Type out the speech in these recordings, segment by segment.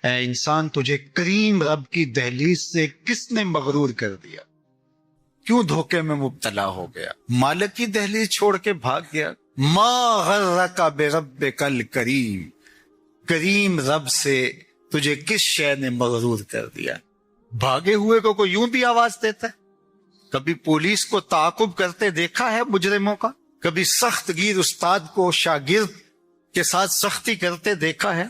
اے انسان، تجھے کریم رب کی دہلیز سے کس نے مغرور کر دیا؟ کیوں دھوکے میں مبتلا ہو گیا؟ مالک کی دہلیز چھوڑ کے بھاگ گیا۔ ما غرک بربک الکریم، کریم رب سے تجھے کس شے نے مغرور کر دیا؟ بھاگے ہوئے کو کوئی یوں بھی آواز دیتا ہے؟ کبھی پولیس کو تعاقب کرتے دیکھا ہے مجرموں کا؟ کبھی سخت گیر استاد کو شاگرد کے ساتھ سختی کرتے دیکھا ہے؟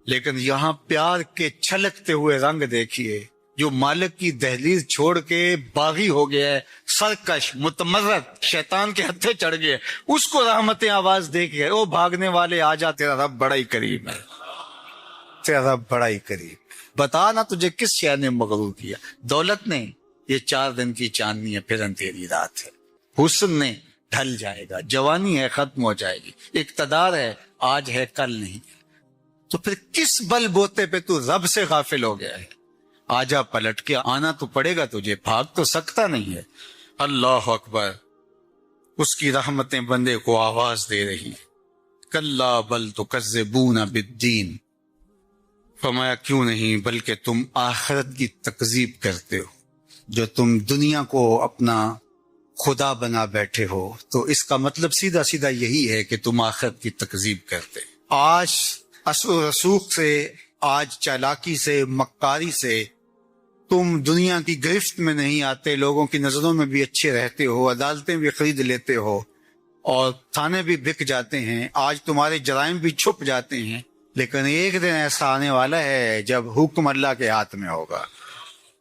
لیکن یہاں پیار کے چھلکتے ہوئے رنگ دیکھیے، جو مالک کی دہلیز چھوڑ کے باغی ہو گیا ہے، سرکش، متمرد، شیطان کے ہتھے چڑھ گئے، اس کو رحمتیں آواز دے کے او بھاگنے والے آ جا، تیرا رب بڑا ہی کریم ہے، تیرا رب بڑا ہی کریم۔ بتا نا تجھے کس شے نے مغرور کیا؟ دولت نے، یہ 4 دن کی چاندنی ہے، پھر اندھیری رات ہے۔ حسن نے، ڈھل جائے گا۔ جوانی ہے، ختم ہو جائے گی۔ اقتدار ہے، آج ہے کل نہیں۔ تو پھر کس بل بوتے پہ تو رب سے غافل ہو گیا ہے؟ آجا پلٹ کے، آنا تو پڑے گا تجھے، بھاگ تو سکتا نہیں ہے۔ اللہ اکبر، اس کی رحمتیں بندے کو آواز دے رہی۔ کلا بل تکذبون بالدین، فرمایا کیوں نہیں، بلکہ تم آخرت کی تکذیب کرتے ہو۔ جو تم دنیا کو اپنا خدا بنا بیٹھے ہو، تو اس کا مطلب سیدھا سیدھا یہی ہے کہ تم آخرت کی تکذیب کرتے۔ آج اثر و رسوخ سے، آج چالاکی سے، مکاری سے تم دنیا کی گرفت میں نہیں آتے، لوگوں کی نظروں میں بھی اچھے رہتے ہو، عدالتیں بھی خرید لیتے ہو اور تھانے بھی بک جاتے ہیں، آج تمہارے جرائم بھی چھپ جاتے ہیں، لیکن ایک دن ایسا آنے والا ہے جب حکم اللہ کے ہاتھ میں ہوگا،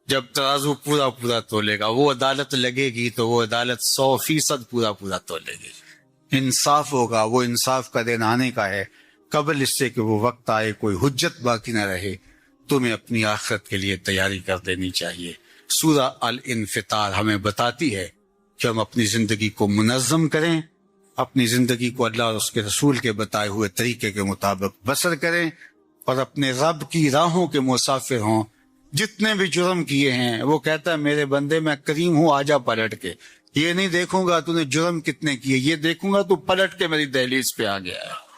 جب ترازو پورا پورا تولے گا، وہ عدالت لگے گی تو وہ عدالت 100% پورا پورا تولے گی، انصاف ہوگا، وہ انصاف کا دن آنے کا ہے۔ قبل اس سے کہ وہ وقت آئے کوئی حجت باقی نہ رہے، تمہیں اپنی آخرت کے لیے تیاری کر دینی چاہیے۔ سورہ الانفطار ہمیں بتاتی ہے کہ ہم اپنی زندگی کو منظم کریں، اپنی زندگی کو اللہ اور اس کے رسول کے بتائے ہوئے طریقے کے مطابق بسر کریں اور اپنے رب کی راہوں کے مسافر ہوں۔ جتنے بھی جرم کیے ہیں، وہ کہتا ہے میرے بندے میں کریم ہوں، آجا پلٹ کے۔ یہ نہیں دیکھوں گا تو نے جرم کتنے کیے، یہ دیکھوں گا تو پلٹ کے میری دہلیز پہ آ گیا ہے،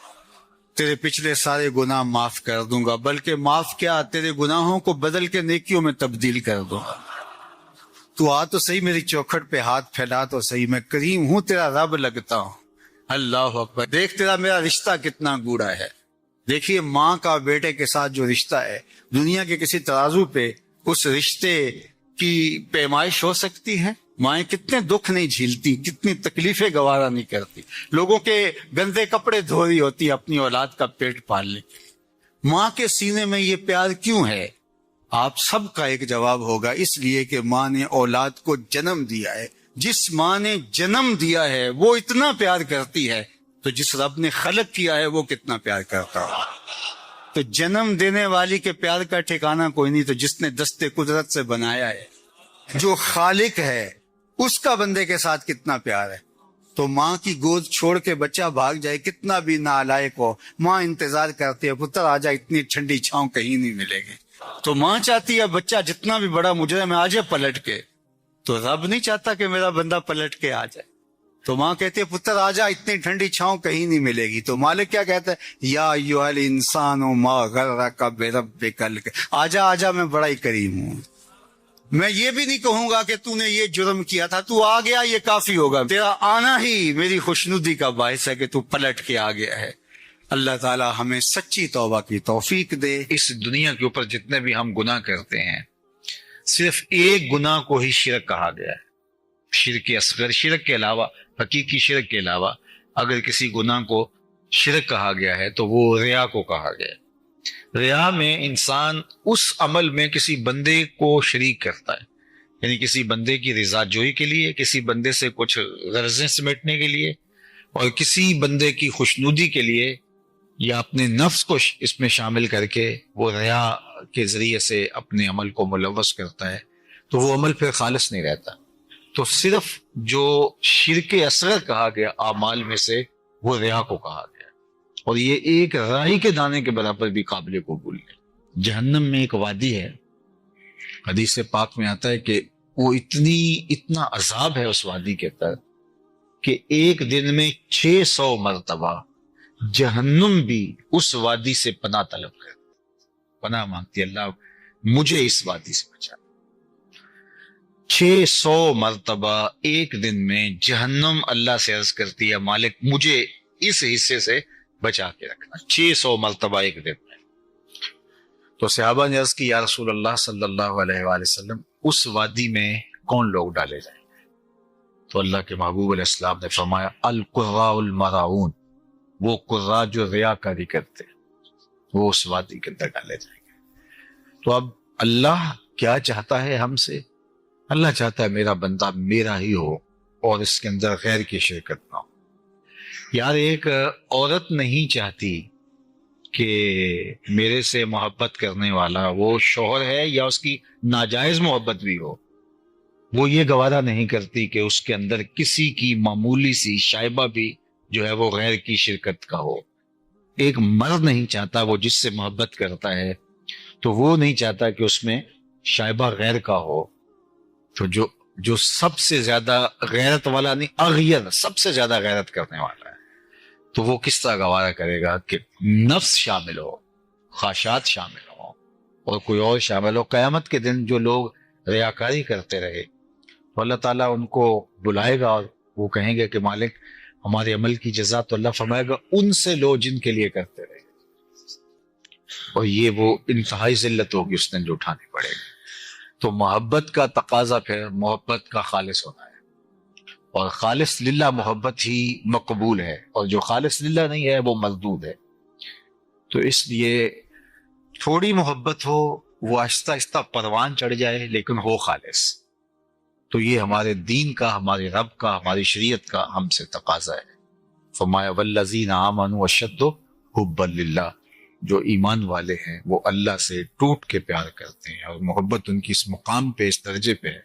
تیرے پچھلے سارے گناہ معاف کر دوں گا، بلکہ معاف کیا، تیرے گناہوں کو بدل کے نیکیوں میں تبدیل کر دوں گا۔ تو آ تو صحیح، میری چوکھٹ پہ ہاتھ پھیلا تو صحیح، میں کریم ہوں، تیرا رب لگتا ہوں۔ اللہ اکبر، دیکھ تیرا میرا رشتہ کتنا گوڑا ہے۔ دیکھیے ماں کا بیٹے کے ساتھ جو رشتہ ہے، دنیا کے کسی ترازو پہ اس رشتے کی پیمائش ہو سکتی ہے؟ مائیں کتنے دکھ نہیں جھیلتی، کتنی تکلیفیں گوارا نہیں کرتی، لوگوں کے گندے کپڑے دھو رہی ہوتی اپنی اولاد کا پیٹ پالنے کے لیے۔ ماں کے سینے میں یہ پیار کیوں ہے؟ آپ سب کا ایک جواب ہوگا، اس لیے کہ ماں نے اولاد کو جنم دیا ہے۔ جس ماں نے جنم دیا ہے وہ اتنا پیار کرتی ہے، تو جس رب نے خلق کیا ہے وہ کتنا پیار کرتا ہو۔ تو جنم دینے والی کے پیار کا ٹھکانہ کوئی نہیں، تو جس نے دستے قدرت سے بنایا ہے، جو خالق ہے، اس کا بندے کے ساتھ کتنا پیار ہے۔ تو ماں کی گود چھوڑ کے بچہ بھاگ جائے، کتنا بھی نالائق ہو، ماں انتظار کرتی ہے، پتر آ جا، اتنی ٹھنڈی چھاؤں کہیں نہیں ملے گی۔ تو ماں چاہتی ہے بچہ جتنا بھی بڑا مجرم ہے آ جائے پلٹ کے، تو رب نہیں چاہتا کہ میرا بندہ پلٹ کے آ جائے۔ تو ماں کہتی ہے پتر آ جا، اتنی ٹھنڈی چھاؤں کہیں نہیں ملے گی۔ تو مالک کیا کہتا ہے، یا ایھا الانسان ما غرک بربک الکریم، آجا آجا، میں بڑا ہی کریم ہوں۔ میں یہ بھی نہیں کہوں گا کہ تو نے یہ جرم کیا تھا، تو آ گیا، یہ کافی ہوگا، تیرا آنا ہی میری خوشنودی کا باعث ہے کہ تو پلٹ کے آ گیا ہے۔ اللہ تعالی ہمیں سچی توبہ کی توفیق دے۔ اس دنیا کے اوپر جتنے بھی ہم گناہ کرتے ہیں، صرف ایک گناہ کو ہی شرک کہا گیا ہے، شرک اصغر۔ شرک کے علاوہ، حقیقی شرک کے علاوہ اگر کسی گناہ کو شرک کہا گیا ہے تو وہ ریا کو کہا گیا ہے۔ ریا میں انسان اس عمل میں کسی بندے کو شریک کرتا ہے، یعنی کسی بندے کی رضا جوئی کے لیے، کسی بندے سے کچھ غرضیں سمیٹنے کے لیے، اور کسی بندے کی خوشنودی کے لیے، یا اپنے نفس کو اس میں شامل کر کے وہ ریا کے ذریعے سے اپنے عمل کو ملوث کرتا ہے، تو وہ عمل پھر خالص نہیں رہتا۔ تو صرف جو شرک اصغر کہا گیا اعمال میں سے، وہ ریا کو کہا گیا، اور یہ ایک رائی کے دانے کے برابر بھی قابل قبول ہے۔ جہنم میں ایک وادی ہے، حدیث پاک میں آتا ہے کہ وہ اتنا عذاب ہے اس وادی کے تر کہ ایک دن میں 600 مرتبہ جہنم بھی اس وادی سے پناہ طلب کرے، پناہ مانگتی ہے اللہ مجھے اس وادی سے بچا۔ 600 مرتبہ ایک دن میں جہنم اللہ سے عرض کرتی ہے مالک مجھے اس حصے سے بچا کے رکھنا، 600 مرتبہ ایک دن میں۔ تو صحابہ نے عرض کی یا رسول اللہ صلی اللہ علیہ وآلہ وسلم اس وادی میں کون لوگ ڈالے جائیں گے؟ تو اللہ کے محبوب علیہ السلام نے فرمایا القراء المراؤون، وہ قراء جو ریاکاری کرتے وہ اس وادی کے اندر ڈالے جائیں گے۔ تو اب اللہ کیا چاہتا ہے ہم سے؟ اللہ چاہتا ہے میرا بندہ میرا ہی ہو اور اس کے اندر غیر کی شرکت نہ ہو۔ یار ایک عورت نہیں چاہتی کہ میرے سے محبت کرنے والا وہ شوہر ہے یا اس کی ناجائز محبت بھی ہو، وہ یہ گوارا نہیں کرتی کہ اس کے اندر کسی کی معمولی سی شائبہ بھی جو ہے وہ غیر کی شرکت کا ہو۔ ایک مرد نہیں چاہتا، وہ جس سے محبت کرتا ہے تو وہ نہیں چاہتا کہ اس میں شائبہ غیر کا ہو۔ تو جو سب سے زیادہ غیرت والا نہیں، اغیر سب سے زیادہ غیرت کرنے والا ہے، تو وہ کس طرح گوارا کرے گا کہ نفس شامل ہو، خواہشات شامل ہو اور کوئی اور شامل ہو۔ قیامت کے دن جو لوگ ریاکاری کرتے رہے تو اللہ تعالیٰ ان کو بلائے گا اور وہ کہیں گے کہ مالک ہمارے عمل کی جزا، تو اللہ فرمائے گا ان سے لو جن کے لیے کرتے رہے، اور یہ وہ انتہائی ذلت ہوگی اس دن جو اٹھانی پڑے گی۔ تو محبت کا تقاضا پھر محبت کا خالص ہونا ہے، اور خالص للہ محبت ہی مقبول ہے، اور جو خالص للہ نہیں ہے وہ مردود ہے۔ تو اس لیے تھوڑی محبت ہو، وہ آہستہ آہستہ پروان چڑھ جائے، لیکن ہو خالص۔ تو یہ ہمارے دین کا، ہمارے رب کا، ہماری شریعت کا ہم سے تقاضا ہے۔ فرمایا والذین آمنوا اشد حبا للہ، جو ایمان والے ہیں وہ اللہ سے ٹوٹ کے پیار کرتے ہیں، اور محبت ان کی اس مقام پہ، اس درجے پہ ہے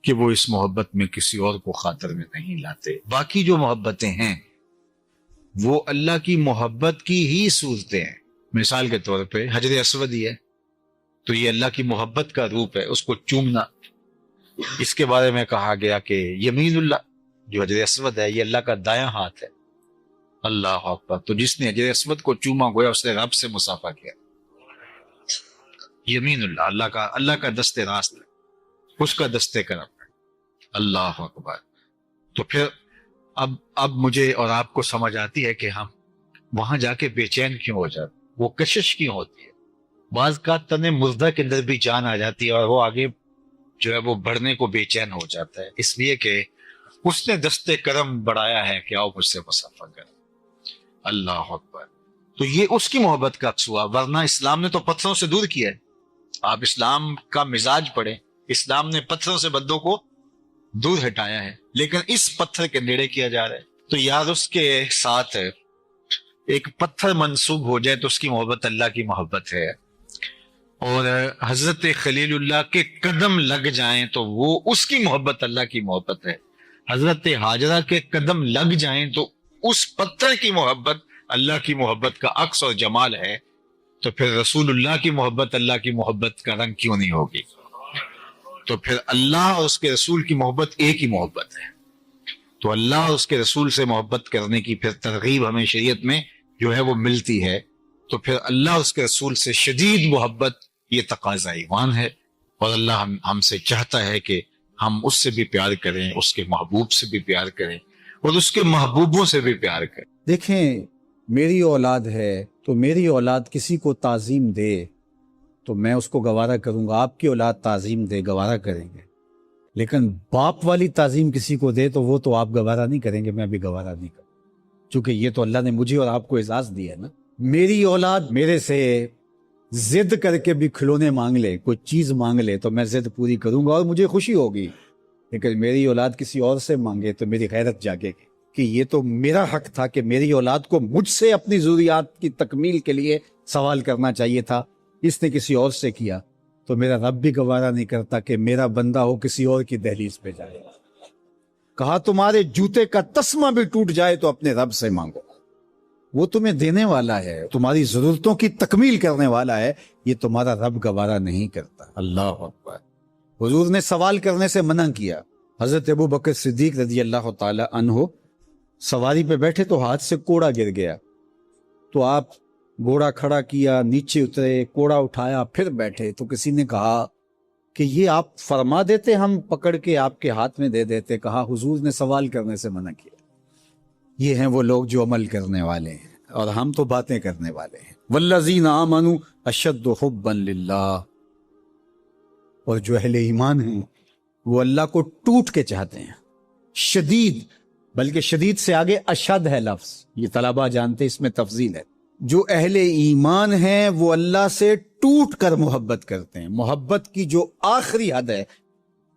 کہ وہ اس محبت میں کسی اور کو خاطر میں نہیں لاتے۔ باقی جو محبتیں ہیں وہ اللہ کی محبت کی ہی صورتیں ہیں۔ مثال کے طور پہ حجر اسود ہی ہے، تو یہ اللہ کی محبت کا روپ ہے، اس کو چومنا۔ اس کے بارے میں کہا گیا کہ یمین اللہ، جو حجر اسود ہے یہ اللہ کا دایاں ہاتھ ہے۔ اللہ اکبر، تو جس نے حجر اسود کو چوما گویا اس نے رب سے مسافہ کیا۔ یمین اللہ، اللہ کا دست راست ہے، اس کا دست کرم ہے۔ اللہ اکبر۔ تو پھر اب مجھے اور آپ کو سمجھ آتی ہے کہ ہم وہاں جا کے بے چین کیوں ہو جاتے، وہ کشش کیوں ہوتی ہے۔ بعض کا تن مردہ کے اندر بھی جان آ جاتی ہے اور وہ آگے جو ہے وہ بڑھنے کو بے چین ہو جاتا ہے، اس لیے کہ اس نے دست کرم بڑھایا ہے کہ آؤ مجھ سے مسافہ کرو۔ اللہ اکبر۔ تو یہ اس کی محبت کا عکس ہوا، ورنہ اسلام نے تو پتھروں سے دور کیا ہے۔ آپ اسلام کا مزاج پڑھیں، اسلام نے پتھروں سے بندوں کو دور ہٹایا ہے، لیکن اس پتھر کے نیڑے کیا جا رہا ہے۔ تو یار اس کے ساتھ ایک پتھر منسوب ہو جائے تو اس کی محبت اللہ کی محبت ہے، اور حضرت خلیل اللہ کے قدم لگ جائیں تو وہ اس کی محبت اللہ کی محبت ہے، حضرت ہاجرہ کے قدم لگ جائیں تو اس پتھر کی محبت اللہ کی محبت کا عکس اور جمال ہے۔ تو پھر رسول اللہ کی محبت اللہ کی محبت کا رنگ کیوں نہیں ہوگی؟ تو پھر اللہ اور اس کے رسول کی محبت ایک ہی محبت ہے۔ تو اللہ اور اس کے رسول سے محبت کرنے کی پھر ترغیب ہمیں شریعت میں جو ہے وہ ملتی ہے۔ تو پھر اللہ اور اس کے رسول سے شدید محبت یہ تقاضا ایمان ہے، اور اللہ ہم سے چاہتا ہے کہ ہم اس سے بھی پیار کریں، اس کے محبوب سے بھی پیار کریں، اور اس کے محبوبوں سے بھی پیار کریں۔ دیکھیں، میری اولاد ہے تو میری اولاد کسی کو تعظیم دے تو میں اس کو گوارا کروں گا، آپ کی اولاد تعظیم دے گوارا کریں گے، لیکن باپ والی تعظیم کسی کو دے تو وہ تو آپ گوارا نہیں کریں گے، میں بھی گوارا نہیں کروں، چونکہ یہ تو اللہ نے مجھے اور آپ کو اعزاز دیا ہے نا۔ میری اولاد میرے سے ضد کر کے بھی کھلونے مانگ لے، کوئی چیز مانگ لے تو میں ضد پوری کروں گا اور مجھے خوشی ہوگی، لیکن میری اولاد کسی اور سے مانگے تو میری غیرت جاگے گی کہ یہ تو میرا حق تھا کہ میری اولاد کو مجھ سے اپنی ضروریات کی تکمیل کے لیے سوال کرنا چاہیے تھا، اس نے کسی اور سے کیا، تو میرا رب بھی گوارا نہیں کرتا کہ میرا بندہ ہو کسی اور کی دہلیز پہ جائے۔ کہا تمہارے جوتے کا تسمہ بھی ٹوٹ جائے تو اپنے رب سے مانگو، وہ تمہیں دینے والا ہے، تمہاری ضرورتوں کی تکمیل کرنے والا ہے، یہ تمہارا رب گوارا نہیں کرتا۔ اللہ اکبر۔ حضور نے سوال کرنے سے منع کیا۔ حضرت ابو بکر صدیق رضی اللہ تعالی عنہ سواری پہ بیٹھے تو ہاتھ سے کوڑا گر گیا، تو آپ گھوڑا کھڑا کیا، نیچے اترے، کوڑا اٹھایا، پھر بیٹھے، تو کسی نے کہا کہ یہ آپ فرما دیتے، ہم پکڑ کے آپ کے ہاتھ میں دے دیتے۔ کہا حضور نے سوال کرنے سے منع کیا۔ یہ ہیں وہ لوگ جو عمل کرنے والے ہیں، اور ہم تو باتیں کرنے والے ہیں۔ والذین آمنوا اشد حبا للہ، اور جو اہل ایمان ہیں وہ اللہ کو ٹوٹ کے چاہتے ہیں، شدید، بلکہ شدید سے آگے اشد ہے لفظ، یہ طلبہ جانتے، اس میں تفضیل ہے۔ جو اہل ایمان ہیں وہ اللہ سے ٹوٹ کر محبت کرتے ہیں، محبت کی جو آخری حد ہے۔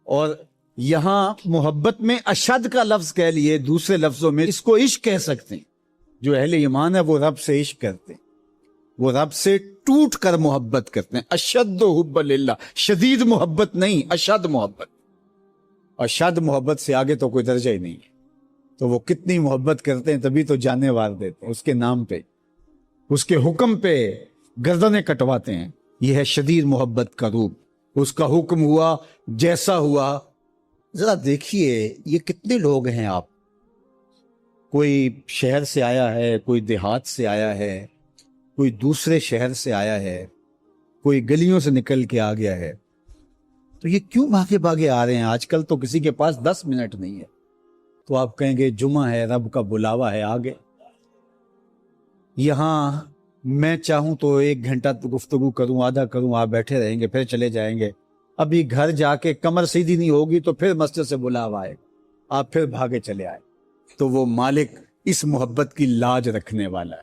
اور یہاں محبت میں اشد کا لفظ کہہ لیے، دوسرے لفظوں میں اس کو عشق کہہ سکتے ہیں۔ جو اہل ایمان ہے وہ رب سے عشق کرتے ہیں، وہ رب سے ٹوٹ کر محبت کرتے ہیں۔ اشد حب للہ، شدید محبت نہیں، اشد محبت۔ اشد محبت سے آگے تو کوئی درجہ ہی نہیں ہے۔ تو وہ کتنی محبت کرتے ہیں، تبھی تو جانیں وار دیتے ہیں اس کے نام پہ، اس کے حکم پہ گردنیں کٹواتے ہیں۔ یہ ہے شدید محبت کا روپ۔ اس کا حکم ہوا جیسا ہوا۔ ذرا دیکھیے یہ کتنے لوگ ہیں، آپ کوئی شہر سے آیا ہے، کوئی دیہات سے آیا ہے، کوئی دوسرے شہر سے آیا ہے، کوئی گلیوں سے نکل کے آ گیا ہے، تو یہ کیوں بھاگے بھاگے آ رہے ہیں؟ آج کل تو کسی کے پاس 10 منٹ نہیں ہے، تو آپ کہیں گے جمعہ ہے، رب کا بلاوا ہے، آگے۔ یہاں میں چاہوں تو 1 گھنٹہ گفتگو کروں، آدھا کروں، آپ بیٹھے رہیں گے، پھر چلے جائیں گے۔ ابھی گھر جا کے کمر سیدھی نہیں ہوگی تو پھر مسجد سے بلاوا آئے گا، آپ پھر بھاگے چلے آئے۔ تو وہ مالک اس محبت کی لاج رکھنے والا ہے۔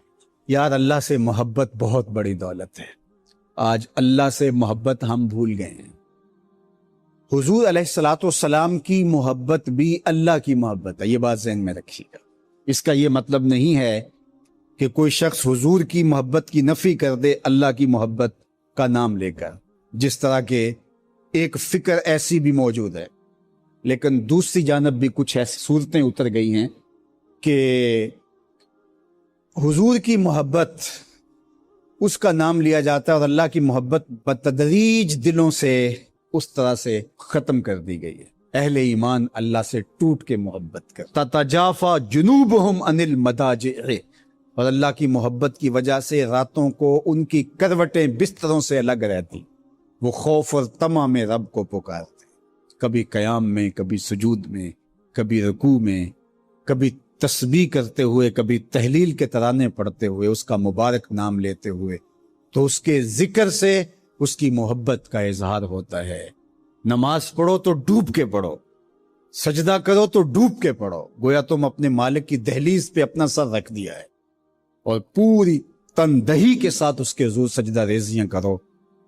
یار اللہ سے محبت بہت بڑی دولت ہے۔ آج اللہ سے محبت ہم بھول گئے ہیں۔ حضور علیہ الصلوۃ والسلام کی محبت بھی اللہ کی محبت ہے، یہ بات ذہن میں رکھیے گا۔ اس کا یہ مطلب نہیں ہے کہ کوئی شخص حضور کی محبت کی نفی کر دے اللہ کی محبت کا نام لے کر، جس طرح کے ایک فکر ایسی بھی موجود ہے۔ لیکن دوسری جانب بھی کچھ ایسی صورتیں اتر گئی ہیں کہ حضور کی محبت اس کا نام لیا جاتا ہے، اور اللہ کی محبت بتدریج دلوں سے اس طرح سے ختم کر دی گئی ہے۔ اہل ایمان اللہ سے ٹوٹ کے محبت کر، تتجافا جنوبہم عن المضاجع، اور اللہ کی محبت کی وجہ سے راتوں کو ان کی کروٹیں بستروں سے الگ رہتی، وہ خوف اور طمع میں رب کو پکارتے، کبھی قیام میں، کبھی سجود میں، کبھی رکوع میں، کبھی تسبیح کرتے ہوئے، کبھی تہلیل کے ترانے پڑھتے ہوئے، اس کا مبارک نام لیتے ہوئے۔ تو اس کے ذکر سے اس کی محبت کا اظہار ہوتا ہے۔ نماز پڑھو تو ڈوب کے پڑھو، سجدہ کرو تو ڈوب کے پڑھو، گویا تم اپنے مالک کی دہلیز پہ اپنا سر رکھ دیا ہے، اور پوری تندہی کے ساتھ اس کے حضور سجدہ ریزیاں کرو،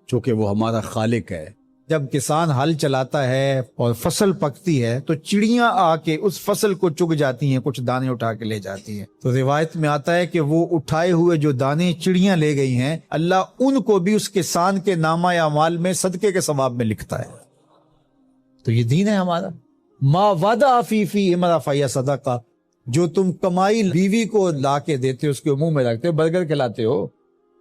چونکہ وہ ہمارا خالق ہے۔ جب کسان ہل چلاتا ہے اور فصل پکتی ہے تو چڑیاں آ کے اس فصل کو چگ جاتی ہیں، کچھ دانے اٹھا کے لے جاتی ہیں۔ تو روایت میں آتا ہے کہ وہ اٹھائے ہوئے جو دانے چڑیاں لے گئی ہیں، اللہ ان کو بھی اس کسان کے نامہ اعمال میں صدقے کے ثواب میں لکھتا ہے۔ تو یہ دین ہے ہمارا۔ ما وعدہ فی امرأ فہی صدقہ، جو تم کمائی بیوی کو لا کے دیتے ہو، اس کے منہ میں رکھتے ہو، برگر کھلاتے ہو،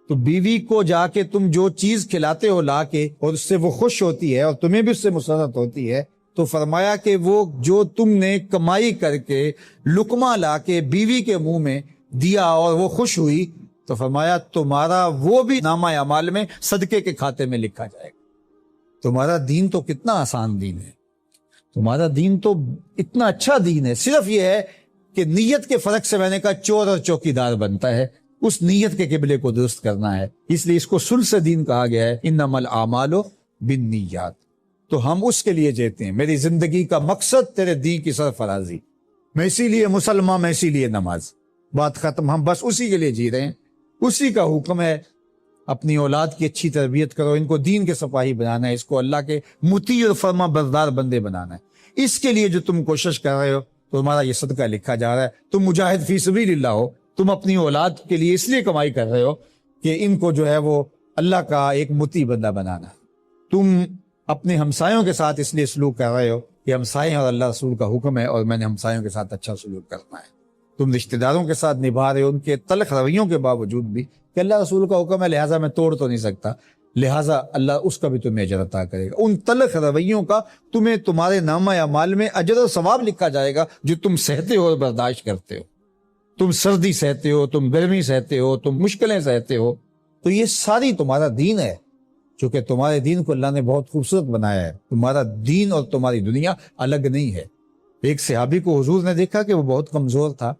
تو بیوی کو جا کے تم جو چیز کھلاتے ہو لا کے، اور اس سے وہ خوش ہوتی ہے اور تمہیں بھی اس سے مسرت ہوتی ہے، تو فرمایا کہ وہ جو تم نے کمائی کر کے لقمہ لا کے بیوی کے منہ میں دیا اور وہ خوش ہوئی، تو فرمایا تمہارا وہ بھی نامہ اعمال میں صدقے کے کھاتے میں لکھا جائے گا۔ تمہارا دین تو کتنا آسان دین ہے، تمہارا دین تو اتنا اچھا دین ہے۔ صرف یہ ہے کہ نیت کے فرق سے میں نے کہا چور اور چوکیدار بنتا ہے، اس نیت کے قبلے کو درست کرنا ہے، اس لیے اس کو ثلث دین کہا گیا ہے، انما الاعمال بالنیات۔ تو ہم اس کے لیے جیتے ہیں، میری زندگی کا مقصد تیرے دین کی سرفرازی، میں اسی لیے مسلمان، میں اسی لیے نماز، بات ختم۔ ہم بس اسی کے لیے جی رہے ہیں، اسی کا حکم ہے۔ اپنی اولاد کی اچھی تربیت کرو، ان کو دین کے سپاہی بنانا ہے، اس کو اللہ کے مطیع اور فرما بردار بندے بنانا ہے۔ اس کے لیے جو تم کوشش کر رہے ہو، تو تمہارا یہ صدقہ لکھا جا رہا ہے۔ تم مجاہد فی سبیل اللہ ہو، تم اپنی اولاد کے لیے اس لیے کمائی کر رہے ہو کہ ان کو جو ہے وہ اللہ کا ایک مطیع بندہ بنانا۔ تم اپنے ہمسایوں کے ساتھ اس لیے سلوک کر رہے ہو کہ ہمسائے اور اللہ رسول کا حکم ہے، اور میں نے ہمسایوں کے ساتھ اچھا سلوک کرنا ہے۔ تم رشتہ داروں کے ساتھ نبھا رہے ہو ان کے تلخ رویوں کے باوجود بھی کہ اللہ رسول کا حکم ہے، لہٰذا میں توڑ تو نہیں سکتا، لہٰذا اللہ اس کا بھی تمہیں اجر عطا کرے گا۔ ان تلخ رویوں کا تمہیں تمہارے نامہ اعمال میں اجر و ثواب لکھا جائے گا جو تم سہتے ہو اور برداشت کرتے ہو۔ تم سردی سہتے ہو، تم گرمی سہتے ہو، تم مشکلیں سہتے ہو، تو یہ ساری تمہارا دین ہے. چونکہ تمہارے دین کو اللہ نے بہت خوبصورت بنایا ہے. تمہارا دین اور تمہاری دنیا الگ نہیں ہے. ایک صحابی کو حضور نے دیکھا کہ وہ بہت کمزور تھا.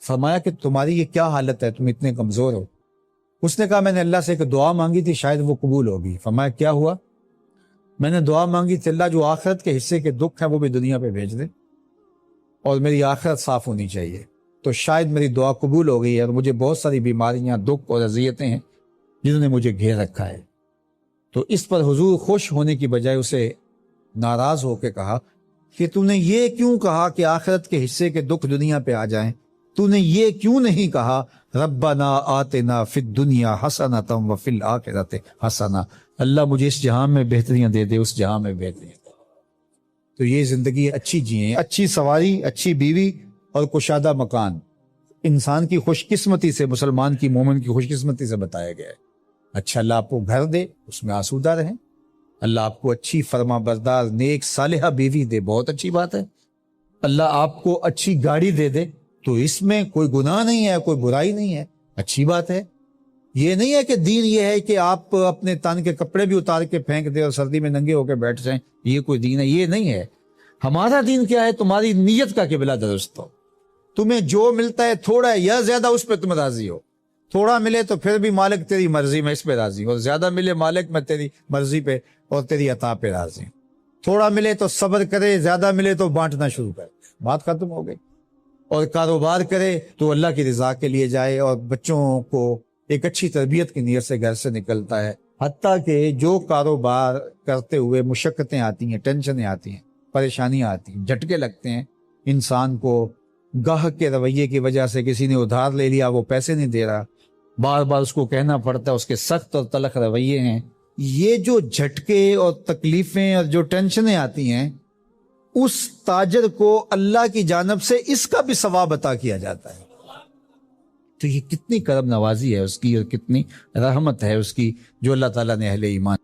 فرمایا کہ تمہاری یہ کیا حالت ہے، تم اتنے کمزور ہو؟ اس نے کہا میں نے اللہ سے ایک دعا مانگی تھی، شاید وہ قبول ہوگی. فرمایا کیا ہوا؟ میں نے دعا مانگی تھی اللہ جو آخرت کے حصے کے دکھ ہیں وہ بھی دنیا پہ بھیج دے اور میری آخرت صاف ہونی چاہیے. تو شاید میری دعا قبول ہو گئی ہے اور مجھے بہت ساری بیماریاں، دکھ اور اذیتیں ہیں جنہوں نے مجھے گھیر رکھا ہے. تو اس پر حضور خوش ہونے کی بجائے اسے ناراض ہو کے کہا کہ تو نے یہ کیوں کہا کہ آخرت کے حصے کے دکھ دنیا پہ آ جائیں؟ تو نے یہ کیوں نہیں کہا ربنا آتنا فی الدنیا حسنۃ وفی الآخرۃ حسنہ، اللہ مجھے اس جہان میں بہتریاں دے دے، اس جہان میں بہتریاں دے. تو یہ زندگی اچھی جئیں، اچھی سواری، اچھی بیوی اور کشادہ مکان انسان کی خوش قسمتی سے، مسلمان کی، مومن کی خوش قسمتی سے بتایا گیا ہے. اچھا اللہ آپ کو گھر دے، اس میں آسودہ رہیں. اللہ آپ کو اچھی فرما بردار نیک صالحہ بیوی دے، بہت اچھی بات ہے. اللہ آپ کو اچھی گاڑی دے دے تو اس میں کوئی گناہ نہیں ہے، کوئی برائی نہیں ہے، اچھی بات ہے. یہ نہیں ہے کہ دین یہ ہے کہ آپ اپنے تن کے کپڑے بھی اتار کے پھینک دیں اور سردی میں ننگے ہو کے بیٹھ جائیں، یہ کوئی دین ہے؟ یہ نہیں ہے. ہمارا دین کیا ہے؟ تمہاری نیت کا قبلہ درست ہو. تمہیں جو ملتا ہے تھوڑا ہے یا زیادہ اس پہ تم راضی ہو. تھوڑا ملے تو پھر بھی مالک تیری مرضی میں اس پہ راضی ہو، اور زیادہ ملے مالک میں تیری مرضی پہ اور تیری عطا پہ راضی ہوں. تھوڑا ملے تو صبر کرے، زیادہ ملے تو بانٹنا شروع کرے، بات ختم ہو گئی. اور کاروبار کرے تو اللہ کی رضا کے لیے جائے اور بچوں کو ایک اچھی تربیت کی نیت سے گھر سے نکلتا ہے. حتیٰ کہ جو کاروبار کرتے ہوئے مشقتیں آتی ہیں، ٹینشنیں آتی ہیں، پریشانیاں آتی ہیں، جھٹکے لگتے ہیں انسان کو، گاہک کے رویے کی وجہ سے کسی نے ادھار لے لیا، وہ پیسے نہیں دے رہا، بار بار اس کو کہنا پڑتا ہے، اس کے سخت اور تلخ رویے ہیں. یہ جو جھٹکے اور تکلیفیں اور جو ٹینشنیں آتی ہیں، اس تاجر کو اللہ کی جانب سے اس کا بھی ثواب عطا کیا جاتا ہے. تو یہ کتنی کرم نوازی ہے اس کی اور کتنی رحمت ہے اس کی جو اللہ تعالیٰ نے اہل ایمان